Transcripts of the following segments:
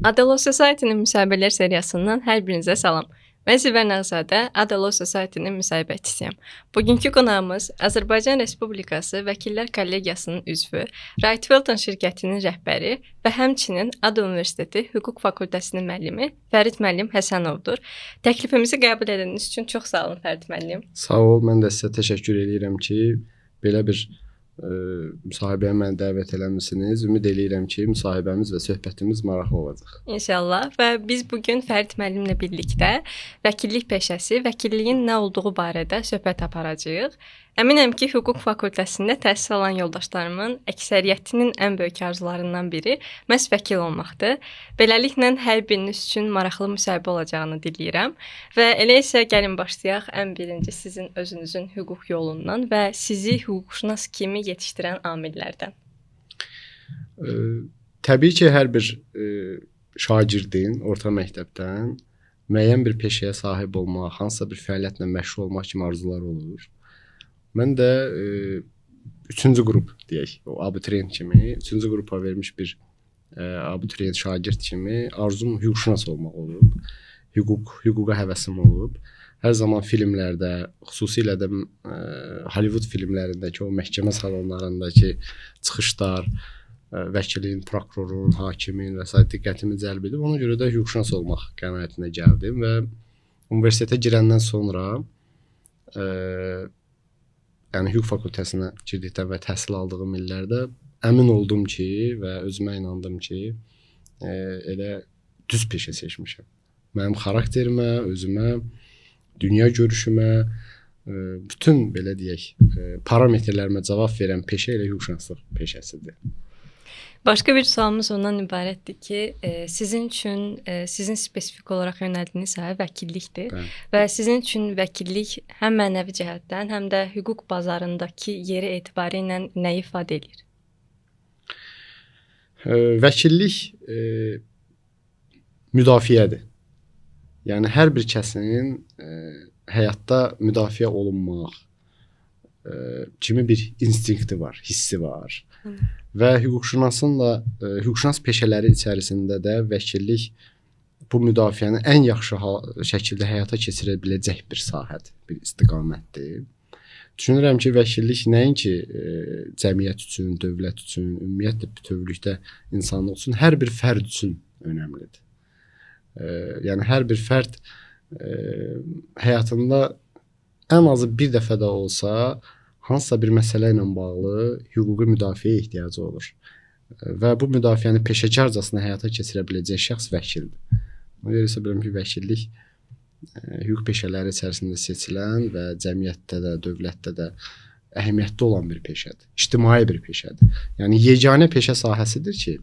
Adalo Society-nin müsahibələr seriyasından hər birinizə salam. Mən Zivər Nağzadə, Adalo Society-nin müsahibəçisiyəm. Bugünkü qonağımız Azərbaycan Respublikası Vəkillər Kollegiyasının üzvü, Raiffeisen şirkətinin rəhbəri və həmçinin Ada Universiteti Hüquq Fakültəsinin müəllimi Fərid müəllim Həsənovdur. Təklifimizi qəbul edəniz üçün çox sağ olun Fərid müəllim. Sağ ol, mən də sizə təşəkkür edirəm ki, belə bir müsahibəyə məni dəvət eləmisiniz. Ümid edirəm ki, müsahibəmiz və söhbətimiz maraqlı olacaq. İnşallah və biz bugün Fərid müəllimlə birlikdə vəkillik peşəsi, vəkilliyin nə olduğu barədə söhbət aparacağıq. Əminəm ki, hüquq fakültəsində təhsil alan yoldaşlarımın əksəriyyətinin ən böyük arzularından biri məhz vəkil olmaqdır. Beləliklə hər biriniz üçün maraqlı müsahibə olacağını diləyirəm və elə isə gəlin başlayaq ən birinci sizin özünüzün hüquq yolundan və sizi hüquqşünas kimi yetişdirən amillərdən. Təbii ki, hər bir şagirdin orta məktəbdən müəyyən bir peşəyə sahib olmaq, hansısa bir fəaliyyətlə məşğul olmaq kimi arzular olur. Mən də 3-cü qrup deyək, o abituriyent kimi, 3-cü qrupa vermiş bir abituriyent şagird kimi arzum hüquqşünas olmaq olub. Hüquqa həvəsim olub. Hər zaman filmlərdə, xüsusilə də Hollywood filmlərindəki o məhkəmə salonlarındakı çıxışlar, vəkilin, prokurorun, hakimin və s. diqqətimi cəlb edib. Ona görə də hüquqşünas olmaq qənaətinə gəldim və universitetə girəndən sonra yəni hüquq fakültəsinə girdikdə və təhsil aldığım illərdə əmin oldum ki və özümə inandım ki, elə düz peşə seçmişəm. Mənim xarakterimə, özümə, dünya görüşümə, bütün belə deyək, parametrlərimə cavab verən peşə elə hüquqşünaslıq peşəsidir. Başqa bir sualımız ondan ibarətdir ki, sizin üçün, sizin spesifik olaraq yönəldiyiniz sahə vəkillikdir. Bəli. Və sizin üçün vəkillik həm mənəvi cəhətdən, həm də hüquq bazarındakı yeri etibarı ilə nə ifadə edir? Vəkillik müdafiədir. Yəni, hər bir kəsin həyatda müdafiə olunmaq kimi bir instinkti var, hissi var. Və hüquqşünas peşələri içərisində də vəkillik bu müdafiəni ən yaxşı şəkildə həyata keçirə biləcək bir sahədir, bir istiqamətdir. Düşünürəm ki, vəkillik nəinki cəmiyyət üçün, dövlət üçün, ümumiyyətlə bütövlükdə insanlıq üçün, hər bir fərd üçün önəmlidir. Yəni, hər bir fərd həyatında ən azı bir dəfə də olsa hansısa bir məsələ ilə bağlı hüquqi müdafiəyə ehtiyacı olur. Və bu müdafiəni peşəkarcasına həyata keçirə biləcək şəxs vəkildir. Ona görə isə bilirəm ki, vəkillik hüquq peşələri içərisində seçilən və cəmiyyətdə də, dövlətdə də əhəmiyyətli olan bir peşədir. İctimai bir peşədir. Yəni, yeganə peşə sahəsidir ki,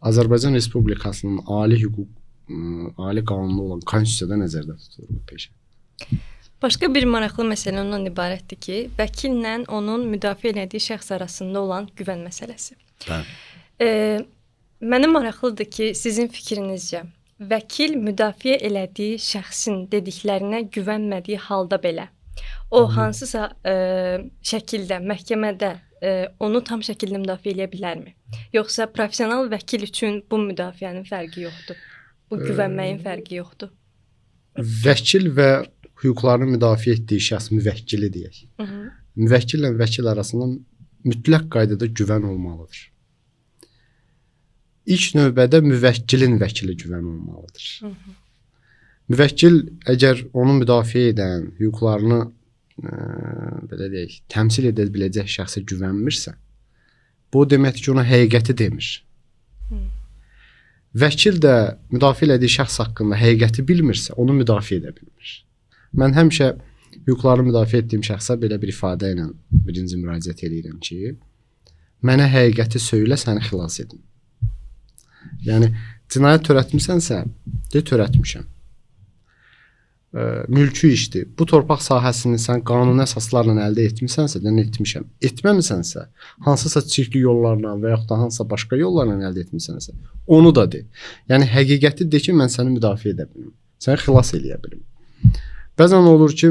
Azərbaycan Respublikasının ali qanunu olan konstitusiyada nəzərdə tutulur bu peşə. Başqa bir maraqlı məsələ ondan ibarətdir ki, vəkillə onun müdafiə elədiyi şəxs arasında olan güvən məsələsi. Bəli. Mənə maraqlıdır ki, sizin fikrinizcə, vəkil müdafiə elədiyi şəxsin dediklərinə güvənmədiyi halda belə, o hansısa şəkildə, məhkəmədə onu tam şəkildə müdafiə eləyə bilərmi? Yoxsa professional vəkil üçün bu müdafiənin fərqi yoxdur? Bu güvənməyin fərqi yoxdur? Vəkil və hüquqlarını müdafiə etdiyi şəxs müvəkkili deyək. Müvəkkillə vəkil arasında mütləq qaydada güvən olmalıdır. İlk növbədə müvəkkilin vəkili güvən olmalıdır. Müvəkkil əgər onu müdafiə edən, hüquqlarını belə deyək, təmsil edə biləcək şəxsə güvənmirsə, bu deməkdir ki, ona həqiqəti demir. Vəkil də müdafiə elədiyi şəxs haqqında həqiqəti bilmirsə, onu müdafiə edə bilmir. Mən həmişə hüquqlarını müdafiə etdiyim şəxsə belə bir ifadə ilə birinci müraciət edirəm ki, mənə həqiqəti söylə, səni xilas edim. Yəni, cinayət törətmisənsə, de törətmişəm. Mülki işdir. Bu torpaq sahəsini sən qanuni əsaslarla əldə etmisənsə, də etmişəm. Etməmisənsə, hansısa çirkli yollarla və yaxud da hansısa başqa yollarla əldə etmisənsə, onu da de. Yəni, həqiqəti de ki, mən səni müdafiə edə bilim. Səni xilas eləyə bilim. Bəzən olur ki,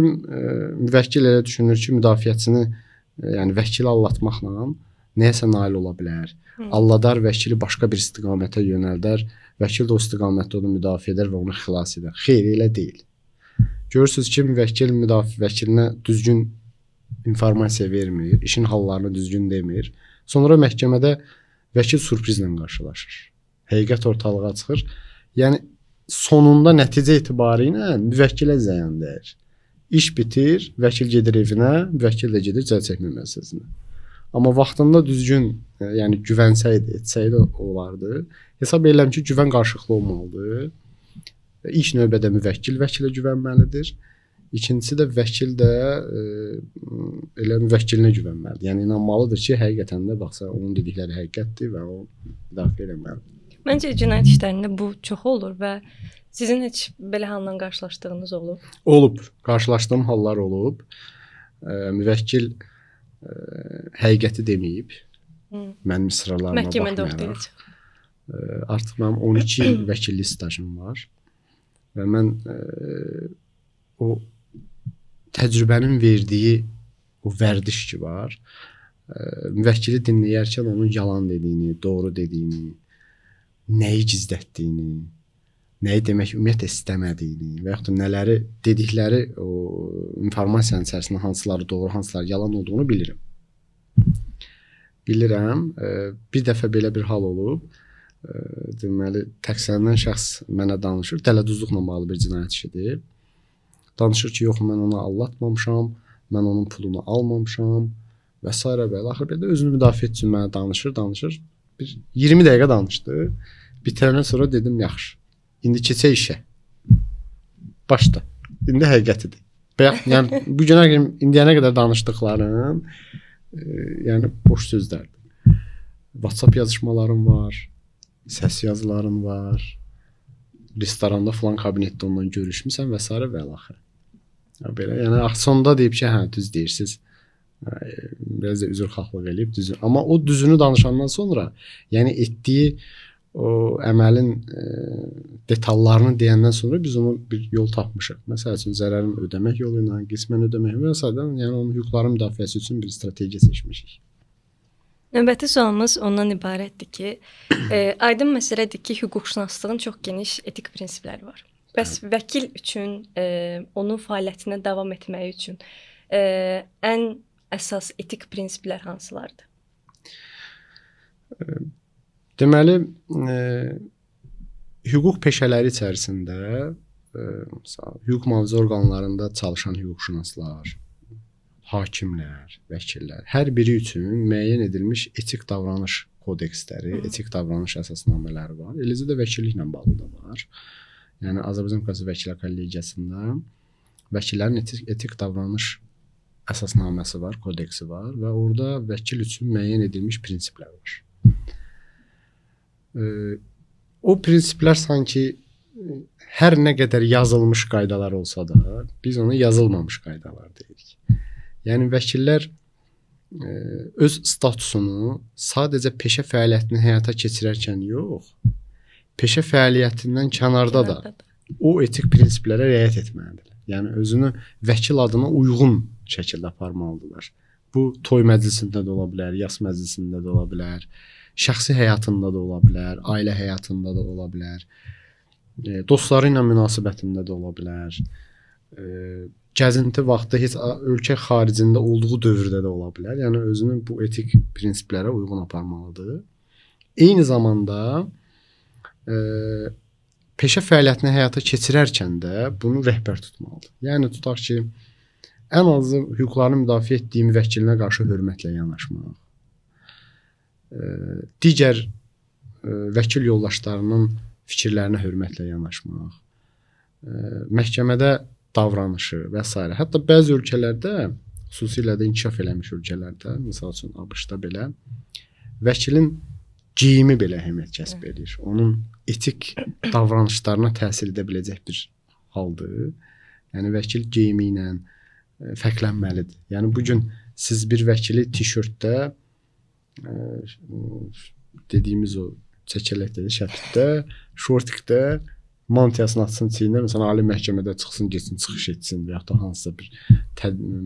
müvəkkil elə düşünür ki, müdafiəçini, yəni vəkili aldatmaqla nəyəsə nail ola bilər. Aldadar vəkili başqa bir istiqamətə yönəldər, vəkil də o istiqamətdə onu müdafiə edər və onu xilas edər. Xeyr, elə deyil. Görürsüz ki, vəkil vəkilinə düzgün informasiya vermir, işin hallarını düzgün demir. Sonra məhkəmədə vəkil sürprizlə qarşılaşır. Həqiqət ortalığa çıxır. Yəni sonunda nəticə etibarilə müvəkkilə ziyan dəyir. İş bitir, vəkil gedir evinə, vəkil də gedir cəza çəkmə müəssisəsinə. Amma vaxtında düzgün, yəni güvənsəydi, etsəydi olardı. Hesab edirəm ki, güvən qarşılıqlı olmalıdır. İlk növbədə müvəkkil vəkilə güvənməlidir. İkincisi də vəkil də elə müvəkkilinə güvənməlidir. Yəni inanmalıdır ki, həqiqətən də baxsa onun dedikləri həqiqətdir və o müdafiə etməlidir. Məncə cinayət işlərində bu çox olur və sizin heç belə halla qarşılaşdığınız olub? Olub. Qarşılaşdığım hallar olub. Müvəkkil həqiqəti deməyib. Mənim israrlarıma baxmayaraq. Artıq mənim 12 il vəkillik stajım var və mən o təcrübənin verdiyi o vərdiş ki var, müvəkkili dinləyərkən onun yalan dediyini, doğru dediyini, nəyi gizlətdiyini, nəyi demək ümumiyyətlə istəmədiyini və yaxud da nələri dedikləri o informasiyanın içərisində hansıları doğru, hansıları yalan olduğunu bilirəm. Bir dəfə belə bir hal olub. Deməli, təqsirlənən şəxs mənə danışır, dələduzluqla bağlı bir cinayət işidir. Danışır ki, yox, mən onu aldatmamışam, mən onun pulunu almamışam və s. və axır belə özünü müdafiə üçün mənə danışır. Bir 20 dəqiqə danışdı. Bitəndən sonra dedim, yaxşı. İndi keçək işə. Başla. İndi həqiqətidir. Yəni bu günə indiyənə qədər danışdıqlarım yəni boş sözlərdir. WhatsApp yazışmalarım var, səs yazılarım var. Restoranda falan kabinetdə onunla görüşmüsən və s. və axır. Belə, yəni sonda deyib ki, hə, düz deyirsiniz. Biraz da üzrxahlıq eləyib düzün. Amma o düzünü danışandan sonra, yəni etdiyi o əməlin detallarını deyəndən sonra biz onu bir yol tapmışıq. Məsəl üçün zərərin ödəmək yolu ilə, qismən ödəmək və s. yəni onun hüquqların müdafiəsi üçün bir strategiya seçmişik. Növbəti sualımız ondan ibarətdir ki, aydın məsələdir ki, hüquqşünaslığın çox geniş etik prinsipləri var. Bəs vəkil üçün, onun fəaliyyətinə davam etməyi üçün ən əsas etik prinsiplər hansılardır? Deməli, hüquq peşələri içərisində hüquq mühafizə orqanlarında çalışan hüquqşünaslar, hakimlər, vəkillər, hər biri üçün müəyyən edilmiş etik davranış kodeksləri, etik davranış əsasnamələri var. Eləcə də vəkilliklə bağlı da var. Yəni Azərbaycan Vəkillər Kollegiyasında vəkillərin etik davranış əsasnaməsi var, kodeksi var və orada vəkil üçün müəyyən edilmiş prinsiplər var. O prinsiplər sanki hər nə qədər yazılmış qaydalar olsa da, biz onu yazılmamış qaydalar deyirik. Yəni vəkillər öz statusunu sadəcə peşə fəaliyyətini həyata keçirərkən yox, peşə fəaliyyətindən kənarda da o etik prinsiplərə riayət etməlidir. Yəni özünü vəkil adına uyğun şəkildə aparmalıdırlar. Bu toy məclisində də ola bilər, yas məclisində də ola bilər, şəxsi həyatında da ola bilər, ailə həyatında da ola bilər, dostları ilə münasibətində də ola bilər, gəzinti vaxtı heç ölkə xaricində olduğu dövrdə də ola bilər. Yəni özünü bu etik prinsiplərə uyğun aparmalıdır. Eyni zamanda peşə fəaliyyətini həyata keçirərkən də bunu rəhbər tutmalıdır. Yəni tutaq ki, ən azı hüquqlarını müdafiə etdiyi müvəkkilinə qarşı hörmətlə yanaşmaq, digər vəkil yoldaşlarının fikirlərinə hörmətlə yanaşmaq, məhkəmədə davranışı və s. Hətta bəzi ölkələrdə, xüsusilə də inkişaf eləmiş ölkələrdə, misal üçün ABŞ-da belə, vəkilin geyimi belə əhəmiyyət kəsb edir. Onun etik davranışlarına təsir edə biləcək bir haldır. Yəni vəkil geyimi ilə fərqlənməlidir. Yəni bu gün siz bir vəkili tişörtdə, dediyimiz o çəkələkdə, şərtdə, şortikdə mantiyasını atsın çiyinə, məsələn, ali məhkəmədə çıxsın, getsin, çıxış etsin və ya da hansısa bir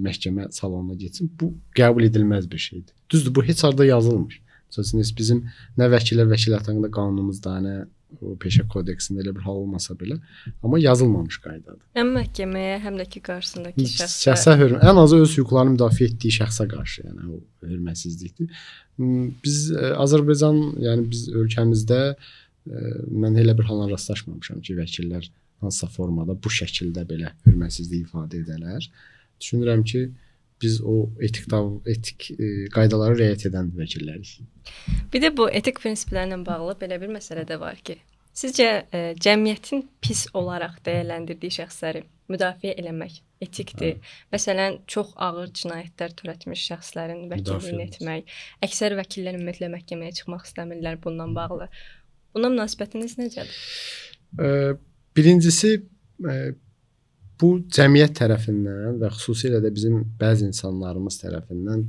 məhkəmə salonuna getsin. Bu qəbul edilməz bir şeydir. Düzdür, bu heç harda yazılmır. Məsələn, bizim nə vəkillər vəkilət haqqında qanunumuzda, nə o peşə kodeksində elə bir hal olmasa belə, amma yazılmamış qaydadır. Həm məhkəməyə, həm də ki qarşısındakı şəxsə hörmət, ən azı öz hüquqlarını müdafiə etdiyi şəxsə qarşı, yəni o hörmətsizlikdir. Biz Azərbaycan, yəni biz ölkəmizdə mən elə bir hala rastlaşmamışam ki, vəkillər hansısa formada bu şəkildə belə hörmətsizlik ifadə edələr. Düşünürəm ki, biz o etik qaydalara riayət edən vəkillərik. Bir də bu etik prinsiplərlə bağlı belə bir məsələ də var ki, sizcə cəmiyyətin pis olaraq dəyərləndirdiyi şəxsləri müdafiə eləmək etikdir? Məsələn, çox ağır cinayətlər törətmiş şəxslərin vəkilliyini etmək, əksər vəkillər ümumiyyətlə məhkəməyə çıxmaq istəmirlər bundan bağlı. Buna münasibətiniz necədir? Birincisi, bu cəmiyyət tərəfindən və xüsusilə də bizim bəzi insanlarımız tərəfindən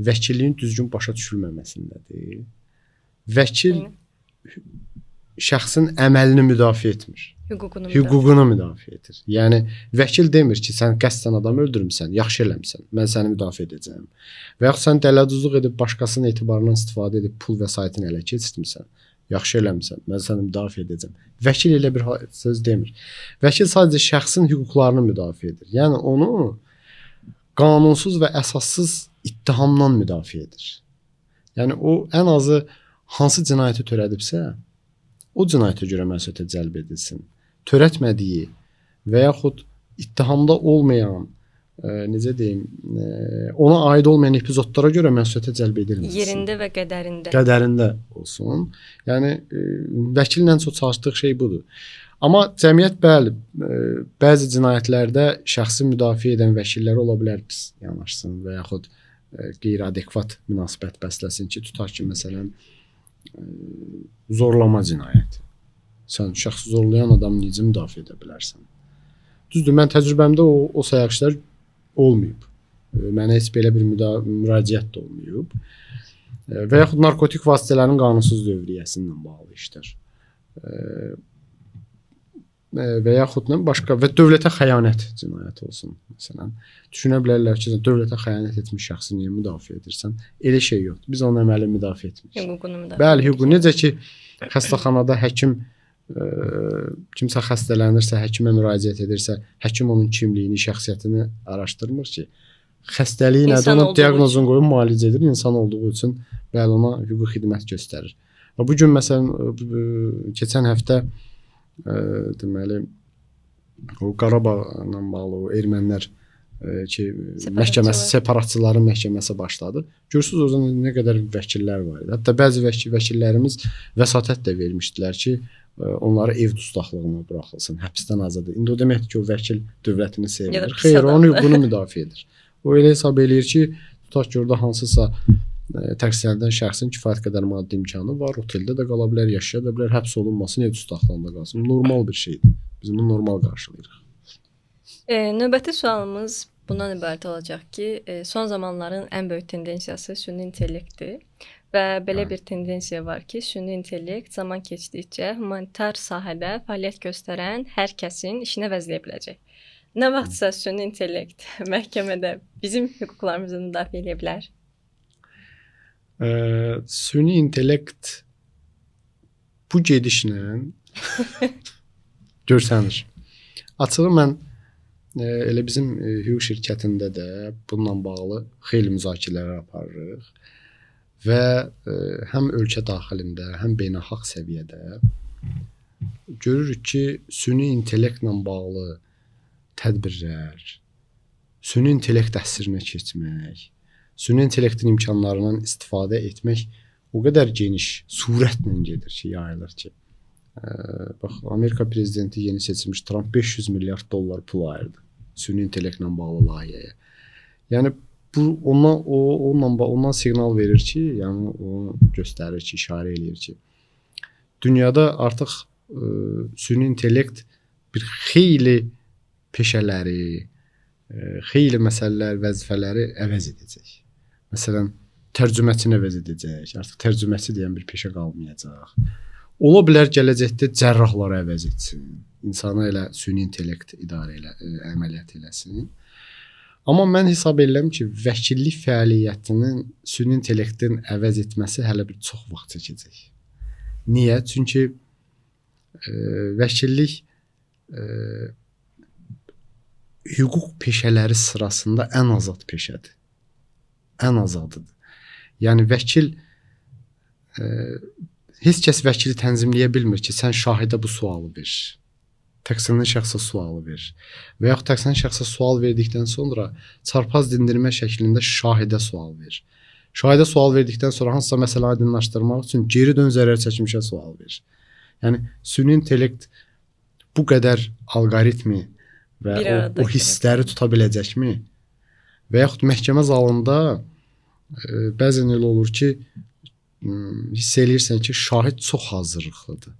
vəkilliyin düzgün başa düşülməməsindədir. Vəkil şəxsin əməlini müdafiə etmir. Hüququnu müdafiə edir. Yəni vəkil demir ki, sən qəsdən adam öldürmüsən, yaxşı eləmisən, mən səni müdafiə edəcəm. Və yaxud sən dələduzluq edib başqasının etibarından istifadə edib pul vəsaitini ələ keçirtmisən, yaxşı eləmisən, mən səni müdafiə edəcəm. Vəkil elə bir söz demir. Vəkil sadəcə şəxsin hüquqlarını müdafiə edir. Yəni onu qanunsuz və əsassız ittihamla müdafiə edir. Yəni o ən azı hansı cinayəti törədibsə, o cinayətə görə məsuliyyətə cəlb edilsin. Törətmədiyi və yaxud ittihamda olmayan, necə deyim, ona aid olmayan epizodlara görə məsuliyyətə cəlb edilməsin. Yerində və qədərində. Qədərində olsun. Yəni vəkilin ən çox çalışdığı şey budur. Amma cəmiyyət bəli, bəzi cinayətlərdə şəxsi müdafiə edən vəkillər ola bilər pis yanaşsın və yaxud qeyri-adekvat münasibət bəsləsin ki, tutaq ki, məsələn, zorlama cinayəti. Sən şəxsi zorlayan adamı necə müdafiə edə bilərsən? Düzdür, mən təcrübəmdə o sayaqçılar olmayıb. Mənə heç belə bir müraciət də olmayıb. Və yaxud narkotik vasitələrin qanunsuz dövriyyəsindən bağlı işlər. Və yaxud başqa və dövlətə xəyanət cinayəti olsun. Məsələn, düşünə bilərlər ki, dövlətə xəyanət etmiş şəxsi niyə müdafiə edirsən? Elə şey yoxdur. Biz onun əməli müdafiə etmirik. Hüququnu müdafiə. Bəli, hüquq. Necə ki, xəstəxanada həkim kimsə xəstələnirsə, həkimə müraciət edirsə, həkim onun kimliyini, şəxsiyyətini araşdırmır ki, xəstəliyi nədir, ona diaqnozunu qoyub müalicə edir, insan olduğu üçün bəli ona hüquq xidmət göstərir. Və bu gün məsələn keçən həftə deməli o Qarabağla bağlı o ermənilər ki məhkəməsi, separatçıların məhkəməsi başladı. Görürsüz orada nə qədər vəkillər var idi. Hətta bəzi vəkillərimiz vəsatət də vermişdilər ki, onları ev dustaqlığına buraxılsın, həbsdən azad edin. İndi o deməkdir ki, o vəkil dövlətini sevir. Xeyr, onun hüququnu müdafiə edir. O elə hesab eləyir ki, tutaq ki, orada hansısa təqsirləndirilən şəxsin kifayət qədər maddi imkanı var, oteldə də qala bilər, yaşaya da bilər, həbs olunmasın, ev dustaqlığında qalsın. Normal bir şeydir. Biz bunu normal qarşılayırıq. Növbəti sualımız bundan ibarət olacaq ki, son zamanların ən böyük tendensiyası süni intellektdir və belə bir tendensiya var ki, süni intellekt zaman keçdikcə humanitar sahədə fəaliyyət göstərən hər kəsin işinə vəzləyə biləcək. Nə vaxtsa süni intellekt məhkəmədə bizim hüquqlarımızı müdafiə edə bilər? Süni intellekt bu gedişlə görsənir. Açığı mən elə bizim hüquq şirkətində də bununla bağlı xeyli müzakirələr aparırıq və həm ölkə daxilində, həm beynəlxalq səviyyədə görürük ki, süni intellektlə bağlı tədbirlər, süni intellekt əsrinə keçmək, süni intellektin imkanlarından istifadə etmək o qədər geniş sürətlə gedir ki, yayılır ki. Bax, Amerika prezidenti yeni seçilmiş Trump 500 milyard dollar pul ayırdı süni intellektlə bağlı layihəyə. Yəni bu ondan siqnal verir ki, yəni onu göstərir ki, işarə eləyir ki, dünyada artıq süni intellekt bir xeyli peşələri, xeyli məsələlər, vəzifələri əvəz edəcək. Məsələn, tərcüməçini əvəz edəcək. Artıq tərcüməçi deyən bir peşə qalmayacaq. Ola bilər gələcəkdə cərrahları əvəz etsin. İnsana elə süni intellekt əməliyyat eləsin. Amma mən hesab edirəm ki, vəkillik fəaliyyətinin süni intellektin əvəz etməsi hələ bir çox vaxt çəkəcək. Niyə? Çünki vəkillik hüquq peşələri sırasında ən azad peşədir. Ən azadıdır. Yəni vəkil heç kəs vəkili tənzimləyə bilmir ki, sən şahidə bu sualı ver. Təqsirli şəxsə sualı ver. Və yaxud təqsirli şəxsə sual verdikdən sonra çarpaz dindirmə şəklində şahidə sual ver. Şahidə sual verdikdən sonra hansısa məsələ aydınlaşdırmaq üçün geri dön zərər çəkmişə sual ver. Yəni süni intellekt bu qədər alqoritmi və o hissləri tuta biləcəkmi? Və yaxud məhkəmə zalında bəzən elə olur ki, hiss eləyirsən ki, şahid çox hazırlıqlıdır.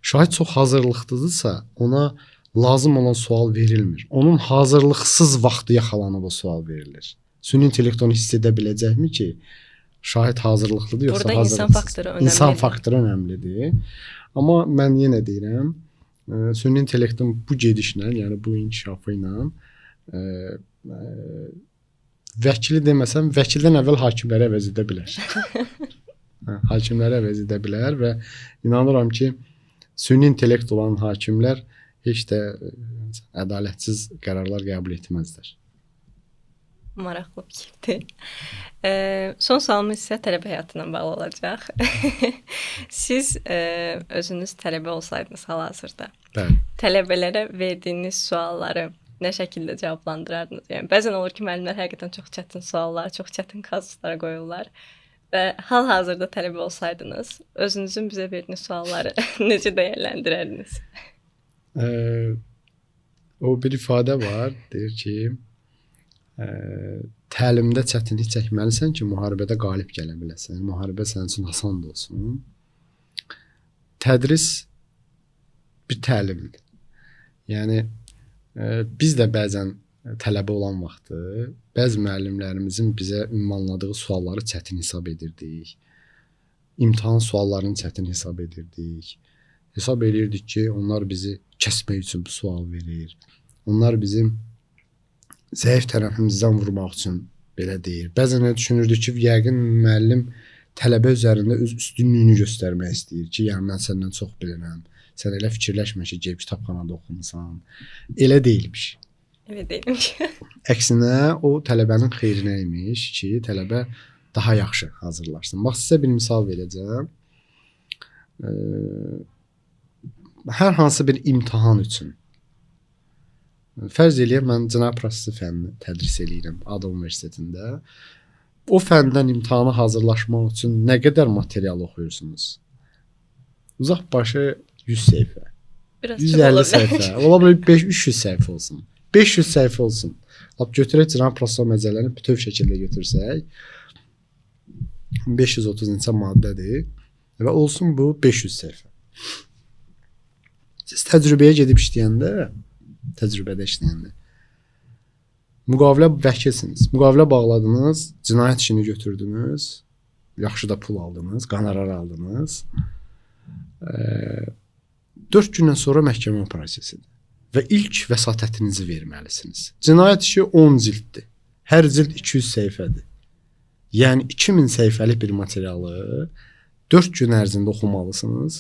Şahid çox hazırlıqlıdırsa, ona lazım olan sual verilmir. Onun hazırlıqsız vaxtı yaxalanıb o sual verilir. Süni intellekt onu hiss edə biləcəkmi ki, şahid hazırlıqlıdır yoxsa hazırlıqsız? Burada insan faktoru önəmlidir. İnsan faktoru önəmlidir. Amma mən yenə deyirəm, süni intellektin bu gedişlə, yəni bu inkişafı ilə vəkili deməsəm, vəkildən əvvəl hakimləri əvəz edə bilər. Hakimləri əvəz edə bilər və inanıram ki, süni intellekt olan hakimlər heç də ədalətsiz qərarlar qəbul etməzlər. Maraqlı fikirdir. Son sualımız isə tələbə həyatına bağlı olacaq. Siz özünüz tələbə olsaydınız hal-hazırda, tələbələrə verdiyiniz sualları nə şəkildə cavablandırardınız? Yəni bəzən olur ki, müəllimlər həqiqətən çox çətin suallar, çox çətin kazuslara qoyurlar. Və hal-hazırda tələbə olsaydınız, özünüzün bizə verdiyiniz sualları necə dəyərləndirərdiniz? O bir ifadə var, deyir ki, təlimdə çətinlik çəkməlisən ki, müharibədə qalib gələ biləsən. Müharibə sənin üçün asan da olsun. Tədris bir təlimdir. Yəni biz də bəzən tələbə olan vaxtı bəzi müəllimlərimizin bizə ünvanladığı sualları çətin hesab edirdik. İmtahan suallarını çətin hesab edirdik. Hesab edirdik ki, onlar bizi kəsmək üçün bu sual verir. Onlar bizim zəif tərəfimizdən vurmaq üçün belə deyir. Bəzən düşünürdük ki, yəqin müəllim tələbə üzərində öz üstünlüyünü göstərmək istəyir ki, yəni mən səndən çox bilirəm. Sən elə fikirləşmə ki, gəlib kitabxanada oxumusan. Elə deyilmiş. Elə deyilmiş. Əksinə, o tələbənin xeyrinə imiş ki, tələbə daha yaxşı hazırlaşsın. Bax, sizə bir misal verəcəm. Hər hansı bir imtahan üçün. Fərz eləyək, mən cinayət prosesi fənnini tədris eləyirəm Ada Universitetində. O fəndən imtahana hazırlaşmaq üçün nə qədər material oxuyursunuz? Uzaq başı 100 səhifə. 150 səhifə. Ola bilər 300 səhifə olsun. 500 səhifə olsun. Lap götürək cinayət prosesi məcəllələrini bütöv şəkildə götürsək, 530 neçə maddədir və olsun bu 500 səhifə. Siz təcrübəyə gedib işləyəndə, müqavilə vəkilsiniz. Müqavilə bağladınız, cinayət işini götürdünüz, yaxşı da pul aldınız, qonorar aldınız. 4 gündən sonra məhkəmə prosesidir və ilk vəsatətinizi verməlisiniz. Cinayət işi 10 cilddir. Hər cild 200 səhifədir. Yəni 2000 səhifəlik bir materialı 4 gün ərzində oxumalısınız.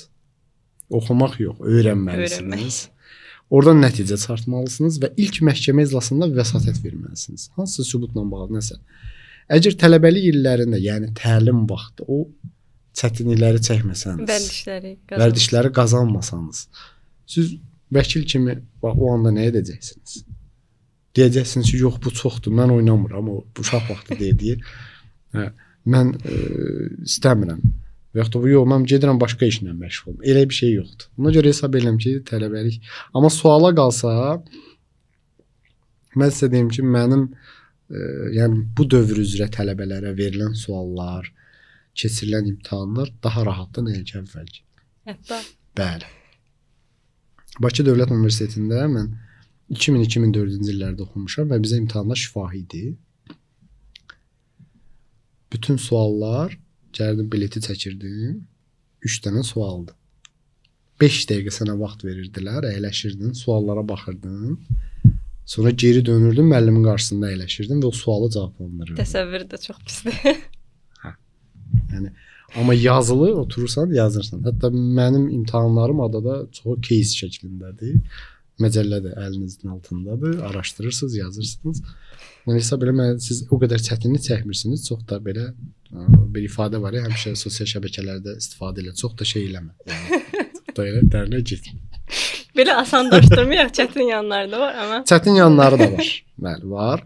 Oxumaq yox, öyrənməlisiniz. Oradan nəticə çıxartmalısınız və ilk məhkəmə iclasında vəsatət verməlisiniz. Hansı sübutla bağlı nəsə. Əgər tələbəlik illərində, yəni təlim vaxtı o çətinlikləri çəkməsəniz, vərdişləri qazanmasanız, siz vəkil kimi o anda nə edəcəksiniz? Deyəcəksiniz ki, yox bu çoxdur, mən oynamıram, o uşaq vaxtı deyir. Mən istəmirəm. Və yaxud da bu yox, mən gedirəm başqa işlə məşğul olum. Elə bir şey yoxdur. Ona görə hesab edirəm ki, tələbəlik. Amma suala qalsa, mən sizə deyim ki, mənim yəni bu dövr üzrə tələbələrə verilən suallar, keçirilən imtahanlar daha rahatdır nəinki əvvəlki. Hətta? Bəli. Bakı Dövlət Universitetində mən 2000-2004-cü illərdə oxumuşam və bizə imtahanlar şifahi idi. Bütün suallar gəldim, bileti çəkirdim. 3 dənə sualdır. 5 dəqiqə sənə vaxt verirdilər, əyləşirdin, suallara baxırdın. Sonra geri dönürdün, müəllimin qarşısında əyləşirdin və o sualı cavablandırırdın. Təsəvvür də çox pisdir. Yəni amma yazılı oturursan, yazırsan. Hətta mənim imtahanlarım adada çox case şəklindədir. Məcəllə də əlinizin altındadır. Araşdırırsınız, yazırsınız. Yəni hesab elə siz o qədər çətinlik çəkmirsiniz. Çox da belə bir ifadə var ya, həmişə sosial şəbəkələrdə istifadə elə. Çox da şey eləmə. Yəni çox da elə dərinə getmə. Belə asanlaşdırmayaq, çətin yanları da var amma. Çətin yanları da var. Bəli, var.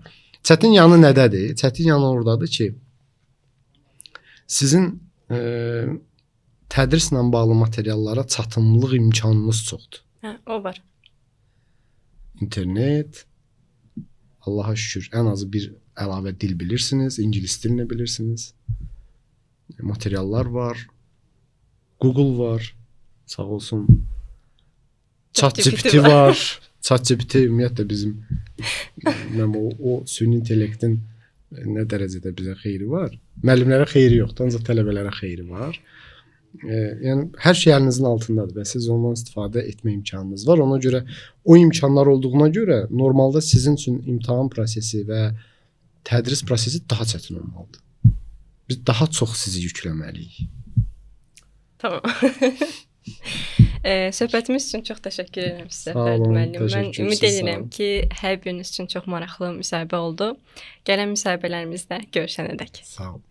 Çətin yanı nədədir? Çətin yanı ordadır ki, sizin tədrislə bağlı materiallara çatımlıq imkanınız çoxdur. Hə, o var. İnternet, Allaha şükür, ən azı bir əlavə dil bilirsiniz, ingilis dilini bilirsiniz. Materiallar var. Google var. Sağ olsun. ChatGPT var. ChatGPT ümumiyyətlə bizim o süni intellektin nə dərəcədə bizə xeyri var? Müəllimlərə xeyri yoxdur, ancaq tələbələrə xeyri var. Yəni hər şey əlinizin altındadır və siz ondan istifadə etmə imkanınız var. Ona görə o imkanlar olduğuna görə normalda sizin üçün imtahan prosesi və tədris prosesi daha çətin olmalıdır. Biz daha çox sizi yükləməliyik. Tamam. Söhbətimiz üçün çox təşəkkür edirəm sizə, Sağ Fərid olun, müəllim. Mən təşəkkür, ümid siz sağ edirəm olun. ki, hər biriniz üçün çox maraqlı müsahibə oldu. Gələn müsahibələrimizdə görüşənədək. Sağ olun.